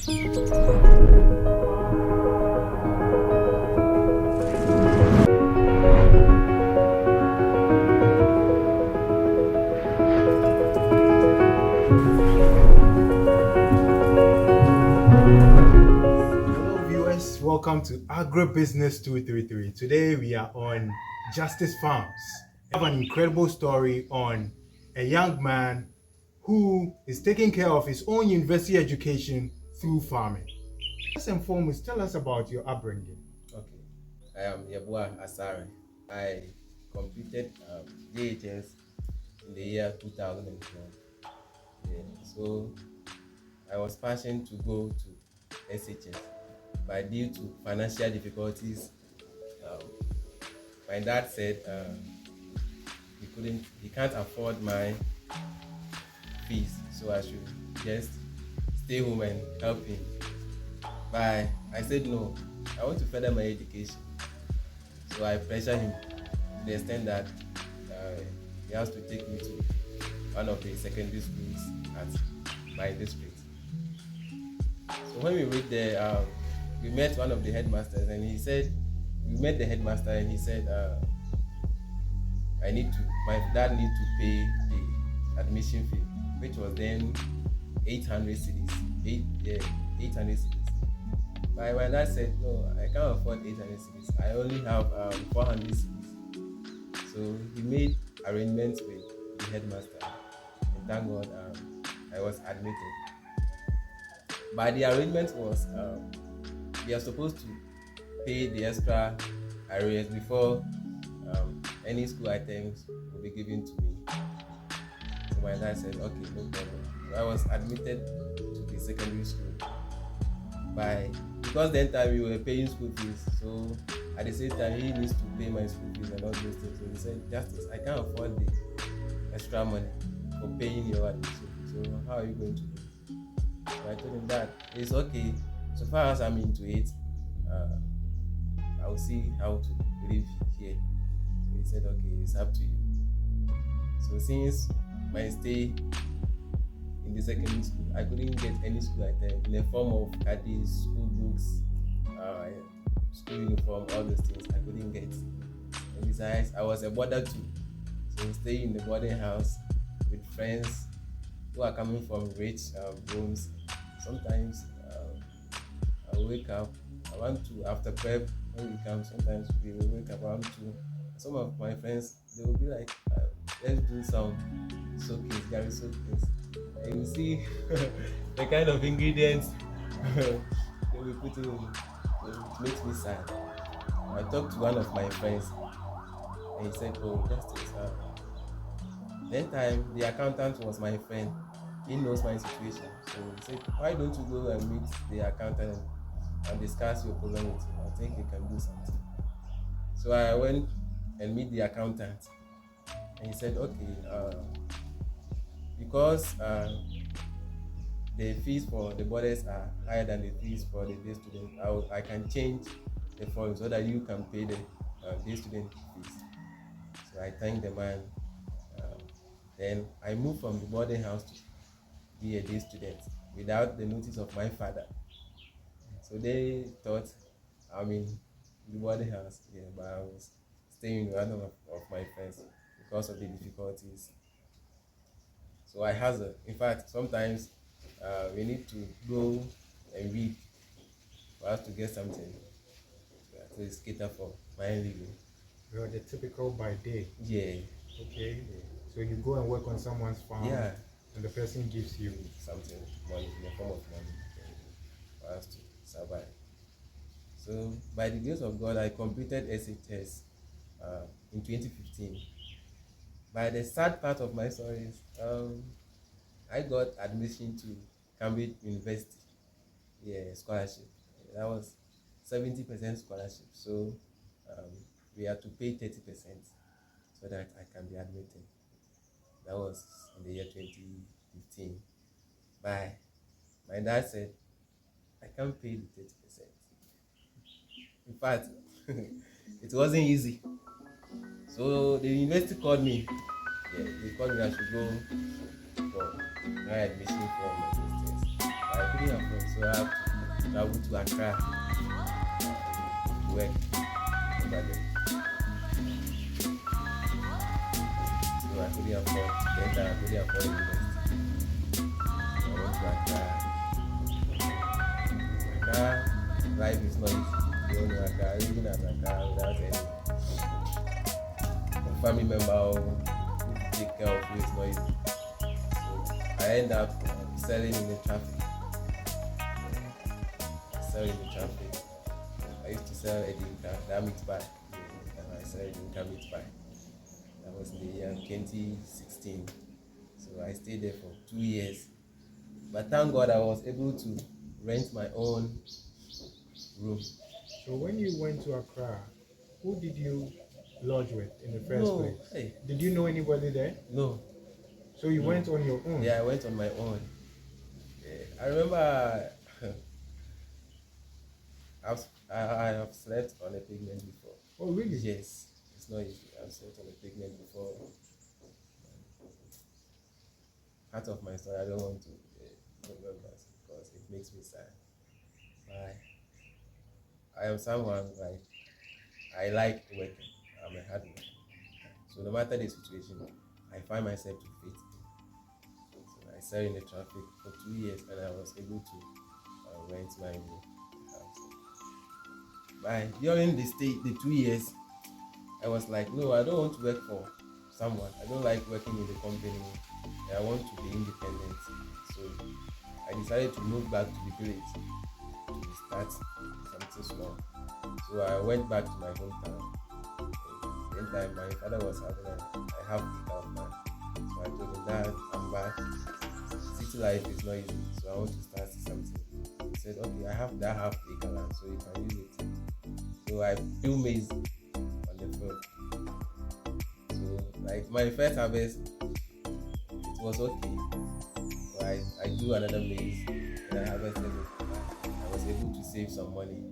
Hello, viewers. Welcome to Agribusiness 233. Today we are on Justice Farms. I have an incredible story on a young man who is taking care of his own university education through farming. First and foremost, tell us about your upbringing. Okay, I am Yabua Asare. I completed JHS in the year 2012. Yeah, so I was passionate to go to SHS, but due to financial difficulties, um, my dad said he can't afford my fees, so I should just stay home and help him. But I said no, I want to further my education. So I pressured him to the extent that he has to take me to one of the secondary schools at my district. So when we reached there, we met one of the headmasters, and he said, we met the headmaster, and he said, my dad need to pay the admission fee, which was then 800 cedis, 800 cedis. But my dad said, no, I can't afford 800 cedis. I only have 400 cedis. So he made arrangements with the headmaster, and thank God I was admitted. But the arrangement was we are supposed to pay the extra arrears before any school items will be given to me. So my dad said, okay, no problem. So I was admitted to the secondary school. Because then time we were paying school fees, so at the same time he needs to pay my school fees and all those things. So he said, Justice, I can't afford the extra money for paying your admission. So how are you going to do? So I told him that it's okay. So far as I'm into it, I'll see how to live here. So he said, okay, it's up to you. So since my stay in the secondary school, I couldn't get any school item in the form of caddies, school books, school uniform, all those things I couldn't get. And besides, I was a boarder too. So staying in the boarding house with friends who are coming from rich homes. Sometimes I wake up around 2 after prep. When we come, sometimes we will wake up around 2. Some of my friends, they will be like, let's do some soakings, Gary soakings. And you see the kind of ingredients they will put in. It makes me sad. I talked to one of my friends, and he said, oh, Justice, that time the accountant was my friend. He knows my situation. So he said, why don't you go and meet the accountant and discuss your problem with him? I think he can do something. So I went and meet the accountant, and he said, okay, because the fees for the boarders are higher than the fees for the day student, I can change the form so that you can pay the day student fees. So I thanked the man. Then I moved from the boarding house to be a day student without the notice of my father. So they thought I'm in the boarding house, yeah, but I was staying with one of my friends because of the difficulties. So I hazard. In fact, sometimes we need to go and read for us to get something to at least cater for my living. You're the typical by day. Yeah. Okay. So you go and work on someone's farm. Yeah. And the person gives you something, money, in the form of money for us to survive. So by the grace of God, I completed SHS in 2015. But the sad part of my story is I got admission to Cambridge University, scholarship. That was 70% scholarship. So we had to pay 30% so that I can be admitted. That was in the year 2015. But my dad said, I can't pay the 30%. In fact, it wasn't easy. So the university called me. Yeah, they called me I should go for my admission for my sisters. But I couldn't afford. So I have to travel to Accra to work over there. So I couldn't afford then I couldn't afford university. So I went to Accra. Accra life is not easy. You don't know Accra, living at Accra without any family member who take care of you is not easy. So I end up selling in the traffic. Selling in the traffic. I used to sell that meat pie. And I sell Edinka meat pie. That was in the year 2016. So I stayed there for 2 years. But thank God I was able to rent my own room. So when you went to Accra, who did you lodge with in the first No, place? hey, Did you know anybody there? no. So you No. went on your own? Yeah, I went on my own. I remember I have slept on a pavement before. Oh, really? Yes, it's not easy. I've slept on a pavement before. Part of my story, I don't want to remember because it makes me sad. I am someone like I like working. I'm a hard worker. So no matter the situation, I find myself to fit. So I sat in the traffic for 2 years and I was able to rent my room. During the 2 years, I was like, no, I don't want to work for someone. I don't like working in the company. I want to be independent. So I decided to move back to the village to start something small. So I went back to my hometown. Then time my father was having a half-acre of land. So I told him, Dad, I'm back. City life is not easy, so I want to start something. He said, okay, I have that half-acre land, so you can use it. So I built maize on the field. So like my first harvest, it was okay. So I do another maize and I harvested it. I was able to save some money.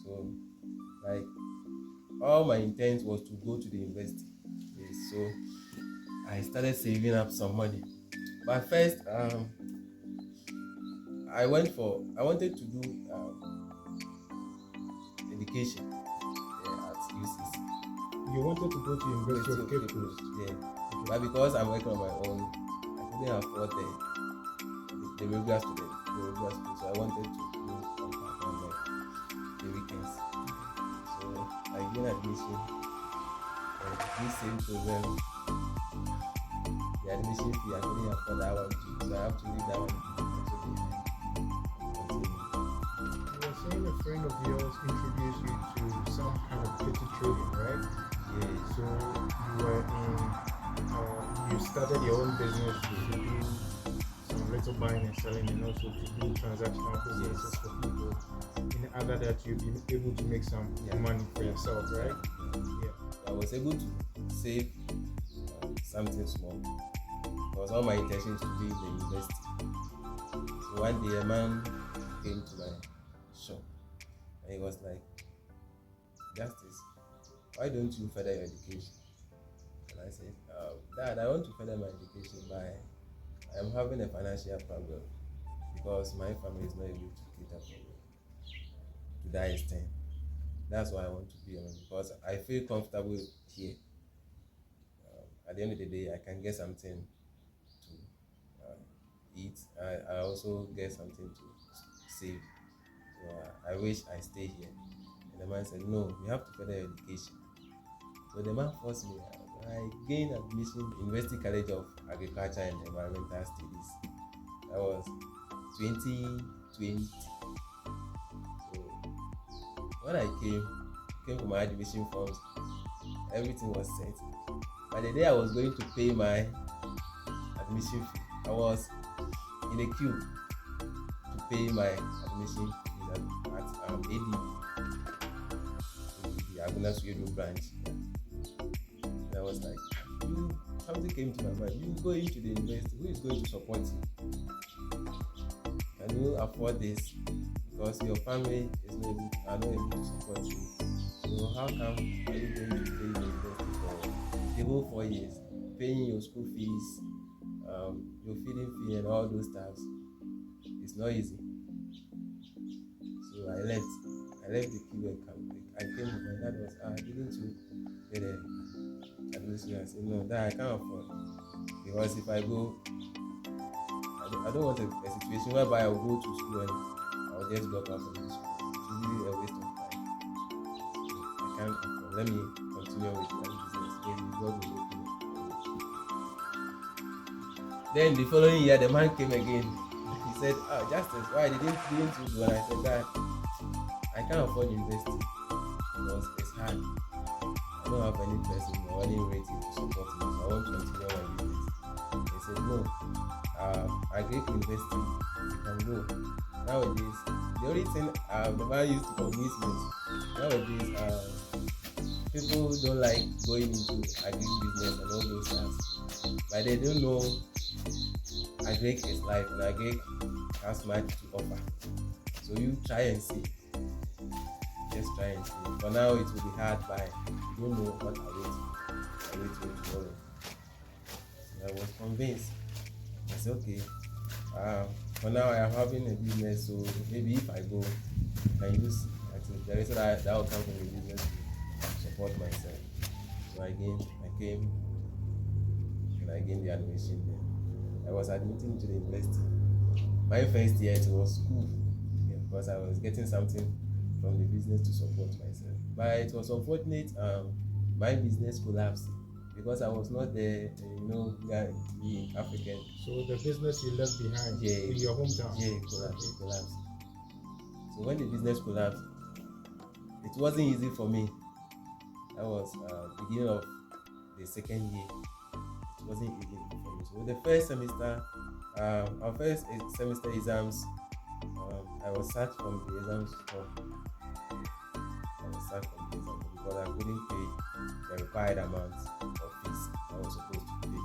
So like all my intent was to go to the university. So I started saving up some money. But first, I wanted to do education at UCC. You wanted to go to University of Cape Coast? Yeah. But because I'm working on my own, I couldn't afford the regular student, so I wanted to do some part on the weekends. So I gained admission and this same program, the admission fee, I couldn't afford that one too, so I have to leave that one You were saying a friend of yours introduced you to some kind of petty trading, right? Yeah. So you started your own business to do some little buying and selling, and also to do transactional businesses for people. In order that you'll be able to make some money for yourself, right? Yeah. I was able to save something small because all my intention is to be in the university. So one day a man came to my shop and he was like, Justice, why don't you further your education? And I said, Dad, I want to further my education, but I am having a financial problem because my family is not able to cater for me to that extent. That's why I want to be on because I feel comfortable here. At the end of the day, I can get something to eat. I also get something to save. So I wish I stay here. And the man said, no, you have to further your education. So the man forced me. I gained admission in University College of Agriculture and Environmental Studies. That was 2020. So when I came for my admission forms, everything was set. By the day I was going to pay my admission fee, I was in a queue to pay my admission fee at the Aguna Suedo branch. And I was like, something came to my mind. You go into the university, who is going to support you? Can you afford this? Because your family are not able to support you. So how come are you going to stay in the university for the whole 4 years, paying your school fees, your feeding fee and all those stuff not easy. So I left the key camp. I came home. My dad was, didn't you get a admission? I said, no, that I can't afford. Because if I go, I don't want a situation whereby I'll go to school and I'll just drop out from the school. It's really a waste of time. So I can't afford. Let me continue with my business. Maybe God will open it. Then the following year, the man came again. He said, Justice, why didn't you do? And I said, Dad, I can't afford university because it's hard. I don't have any person or any relative to support me, so I want to continue my business. He said, no, Agric University, you can go. Nowadays, the only thing the man used to convince me is nowadays, people don't like going into agric business and all those stuff, but they don't know agric is life and agric has much to offer. So you try and see. Just try and see. For now, it will be hard, but you don't know what awaits you tomorrow. So I was convinced. I said, okay, for now I am having a business, so maybe if I go, I can use the reason that will come from the business to support myself. So I came and I gained the admission there. I was admitted to the university. My first year it was school, because I was getting something from the business to support myself. But it was unfortunate, my business collapsed because I was not there, the African. So the business you left behind in your hometown? Yeah, it collapsed. So when the business collapsed, it wasn't easy for me. That was beginning of the second year. It wasn't easy for me. So the first semester, our first semester exams, I was sacked from the exams because I couldn't pay the required amount of fees I was supposed to pay.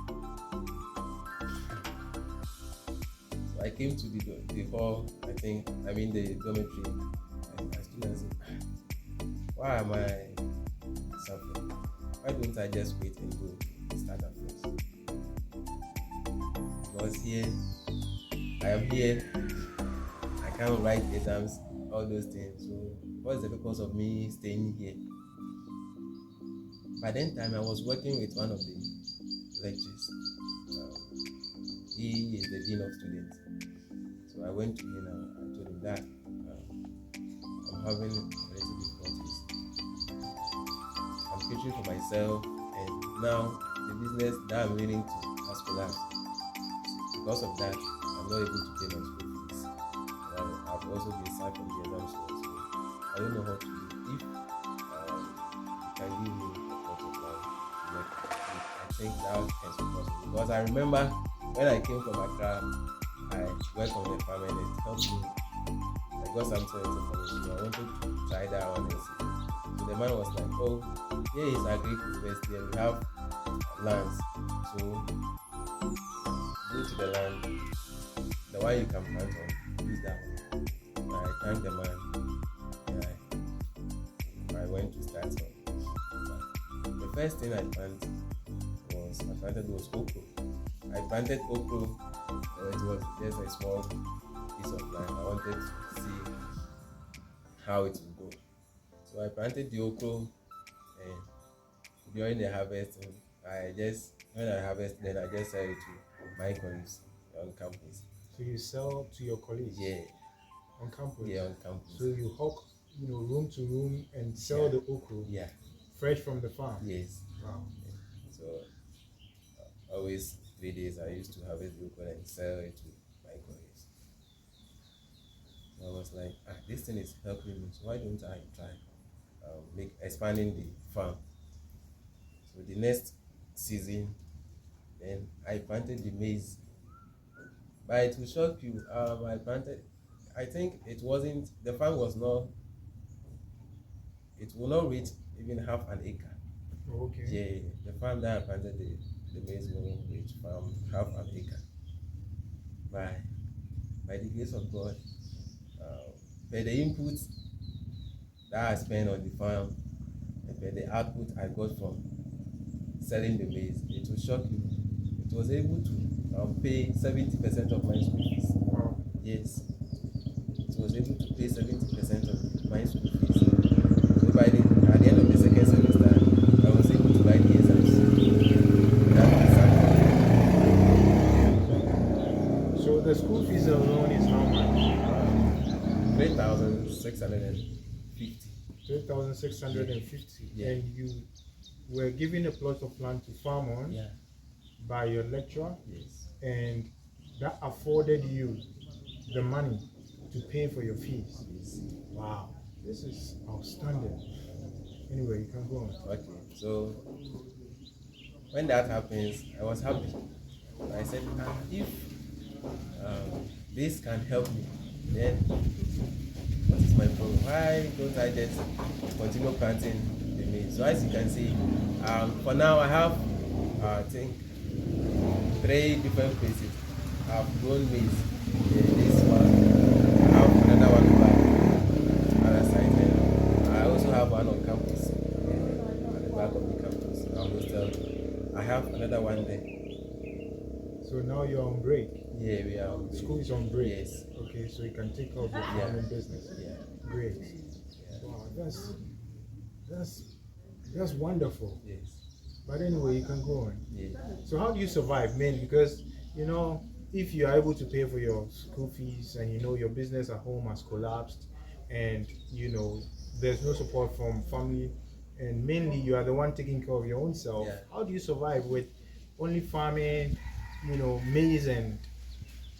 So I came to the hall, the dormitory, and I stood and said, why am I suffering? Why don't I just wait and go start afresh? Because here, I am here, I can't write exams, all those things. So what's the purpose of me staying here? By then time, I was working with one of the lecturers. He is the dean of students. So I went to him and I told him that I'm having little difficulties. I'm catering for myself, and now the business that I'm willing to has collapsed. Because of that, I'm not able to pay my school fees. I've also been sacked from the exam school, so I don't know how to do. If you can give me a pot of land, I think that can support me. Because I remember when I came from Accra, I worked on the farm and it helped me. I got some sort of information. I wanted to try that one and see. So the man was like, oh, here is Agric University and we have lands. So go to the land, the one you can plant on, use that one. And I thanked the man and I went to start on. The first thing I planted was okra. I planted okra, it was just a small piece of land. I wanted to see how it would go. So I planted the okra, and during the harvesting, when I harvest, then I just sell it to my colleagues on campus. So you sell to your colleagues? Yeah. On campus? Yeah, on campus. So you hawk, room to room and sell the okra? Yeah. Fresh from the farm? Yes. Wow. Yeah. So always 3 days I used to harvest the okra and sell it to my colleagues. So I was like, this thing is helping me, so why don't I try expanding the farm? So the next season, then I planted the maize. But it will shock you, I think the farm was not, it will not reach even half an acre. Okay. Yeah, the farm that I planted the maize will reach half an acre. By the grace of God, by the inputs that I spent on the farm, and by the output I got from selling the maize, it will shock you. It was able to pay 70% of my school fees. Wow. Yes. was able to pay 70% of my school fees. So at the end of the second semester, I was able to write the exams. So the school fees alone is how much? 3,650. 3,650. Yeah. And you were given a plot of land to farm on Yeah. by your lecturer, Yes. and that afforded you the money to pay for your fees. Yes. Wow, this is outstanding. Anyway, you can go on. Okay. So when that happens, I was happy. I said, if this can help me, then what is my problem? Why don't I just continue planting the maize? So as you can see, for now I have, I think, 3 different places. I've grown maize. This one, I have another one by other side. And I also have one on campus, at the back of the campus. I have another one there. So now you're on break. Yeah, we are on break. School is on break. Yes. Okay, so you can take care of your farming business. Yeah. Great. Wow, that's wonderful. Yes. But anyway, you can go on. Yeah. So how do you survive, man? Because if you are able to pay for your school fees and your business at home has collapsed, and there's no support from family, and mainly you are the one taking care of your own self. Yeah. How do you survive with only farming, maize, and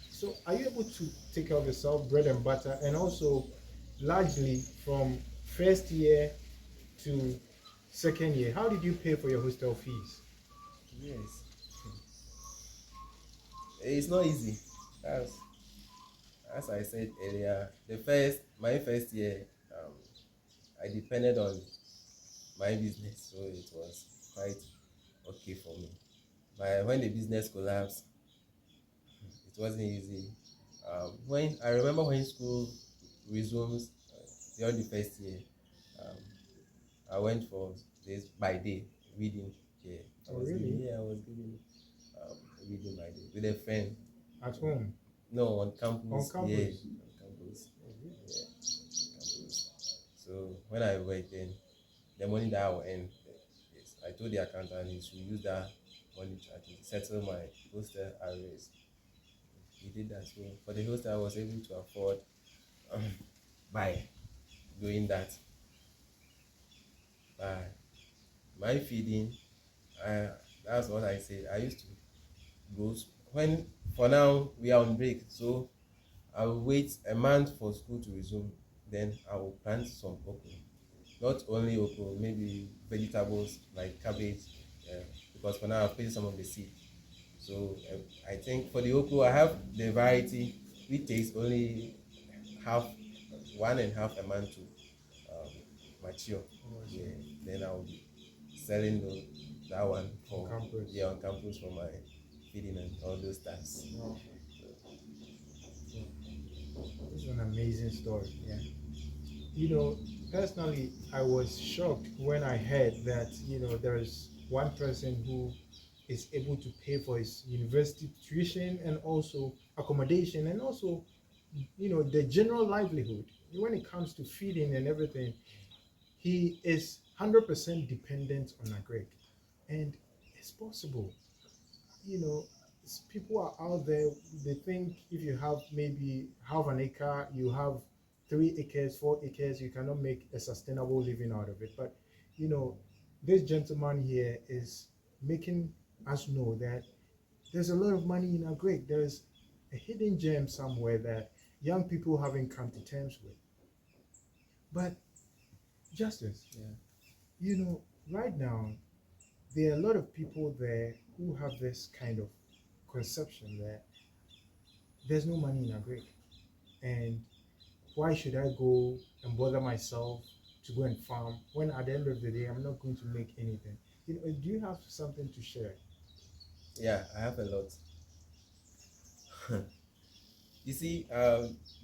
so are you able to take care of yourself, bread and butter, and also largely from first year to second year? How did you pay for your hostel fees? Yes. It's not easy. As I said earlier, my first year, I depended on my business, so it was quite okay for me. But when the business collapsed, it wasn't easy. When I remember when school resumes during the first year, um, I went for this by day reading. Yeah, Oh, really? I was giving reading by day with a friend. At home? No, on campus. On campus? Yeah, on campus. Yeah, on campus. So when I worked, then the money that I will earn, yes, I told the accountant he should use that money to settle my hostel arrears. He did that. So for the hostel, I was able to afford by doing that. By my feeding, that's what I said. I used to go when for now we are on break, so I will wait a month for school to resume. Then I will plant some okra. Not only okra, maybe vegetables like cabbage, because for now I've planted some of the seed. So I think for the okra I have the variety which takes only half, 1.5 a month to mature. Yeah. Then I'll be selling that one for on campus for my feeding and all those tasks. Wow. This is an amazing story. Yeah. Personally, I was shocked when I heard that there is one person who is able to pay for his university tuition and also accommodation and also the general livelihood. When it comes to feeding and everything, he is 100% dependent on a Greg, and it's possible. People are out there. They think if you have maybe half an acre, you have 3 acres, 4 acres, you cannot make a sustainable living out of it. But this gentleman here is making us know that there's a lot of money in our Greg. There's a hidden gem somewhere that young people haven't come to terms with. But Justice, Yeah. right now there are a lot of people there who have this kind of conception that there's no money in a Greek, and why should I go and bother myself to go and farm when at the end of the day I'm not going to make anything? Do you have something to share? Yeah, I have a lot. You see,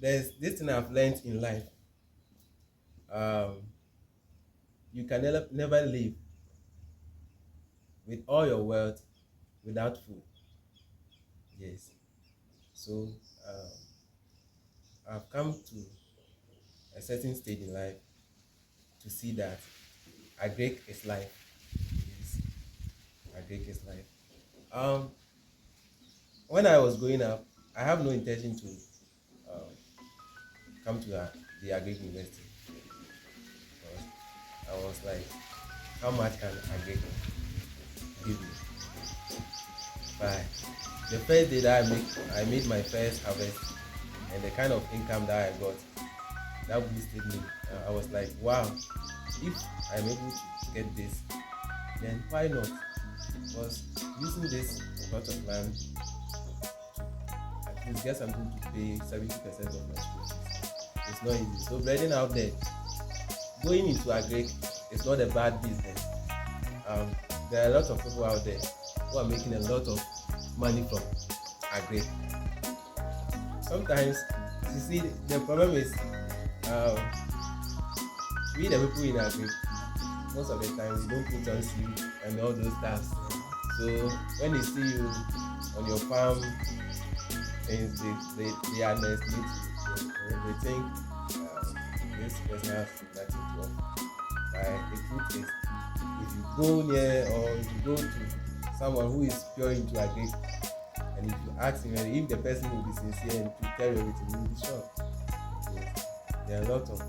there's this thing I've learned in life. You can never live with all your wealth without food. Yes. So I've come to a certain stage in life to see that agric is life. Yes, agric is life. Um, when I was growing up, I have no intention to um, come to the agric university because I was like, how much can agric give me? But the first day that I made my first harvest and the kind of income that I got, that boosted me. I was like, wow, if I'm able to get this, then why not? Because using this plot of land at least get something to pay 70% of my school fees. It's not easy. So breading out there, going into agric is not a bad business. Um, there are a lot of people out there who are making a lot of money from agric. Sometimes you see the problem is um, we the people in agric most of the time we don't put on sleep and all those stuff. So when they see you on your farm, things they underestimate you. They think this person has nothing to offer. But the truth is, if you go near or if you go to someone who is pure into agric, and if you ask him, and if the person will be sincere and to tell you everything, you will be shocked. Yes. There are a lot of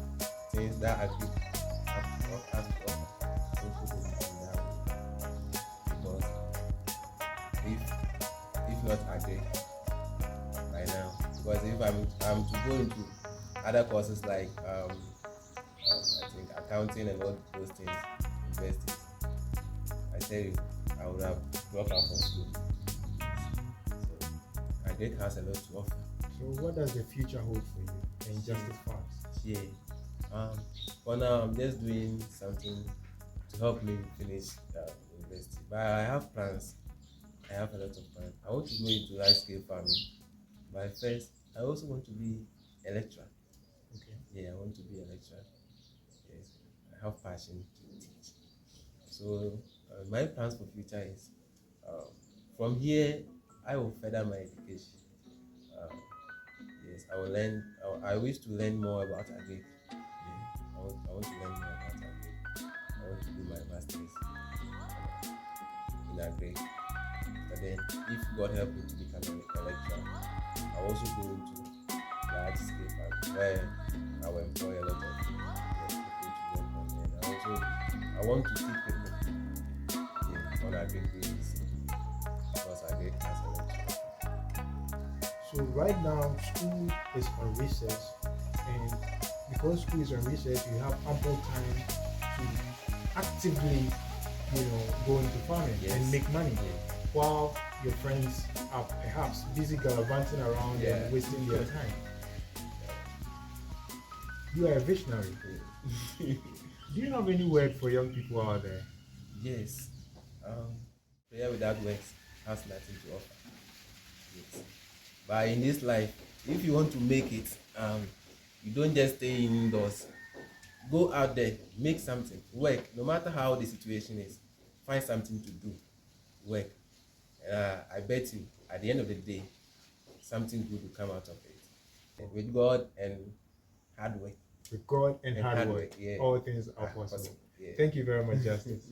things that agric have to offer. Also in that way. Because if not agric by now, because if I'm to go into other courses like I think accounting and all those things, universities, I tell you, I would have dropped out from school. So agric has a lot to offer. So what does the future hold for you in Justice Farms? Yeah. For now, I'm just doing something to help me finish university. But I have plans. I have a lot of plans. I want to go into large scale farming. But first, I also want to be a lecturer. Okay. Yeah, I want to be a lecturer. Yes, I have passion to teach. So my plans for future is um, from here I will further my education. Um, yes, I will learn. I wish to learn more about agric. Yeah, I want to learn more about agric. I want to do my masters in agric. But then, if God help me to become a lecturer, I will also go into large scale farming where I will employ a lot of people to work on me. And I want to teach people on agric basis because agric has a lot to offer. So right now, school is on recess, and because school is on recess, you have ample time to actively, go into farming Yes. and make money, Yeah. while your friends are perhaps busy gallivanting around Yeah. and wasting their time. You are a visionary. Do you have any word for young people out there? Yes. Prayer without works has nothing to offer. Yes. But in this life, if you want to make it, you don't just stay indoors. Go out there, make something, work. No matter how the situation is, find something to do, work. I bet you, at the end of the day, something good will come out of it. With God and hard work. With God and hard work, Yeah. all things are possible. Yeah. Thank you very much, Justice.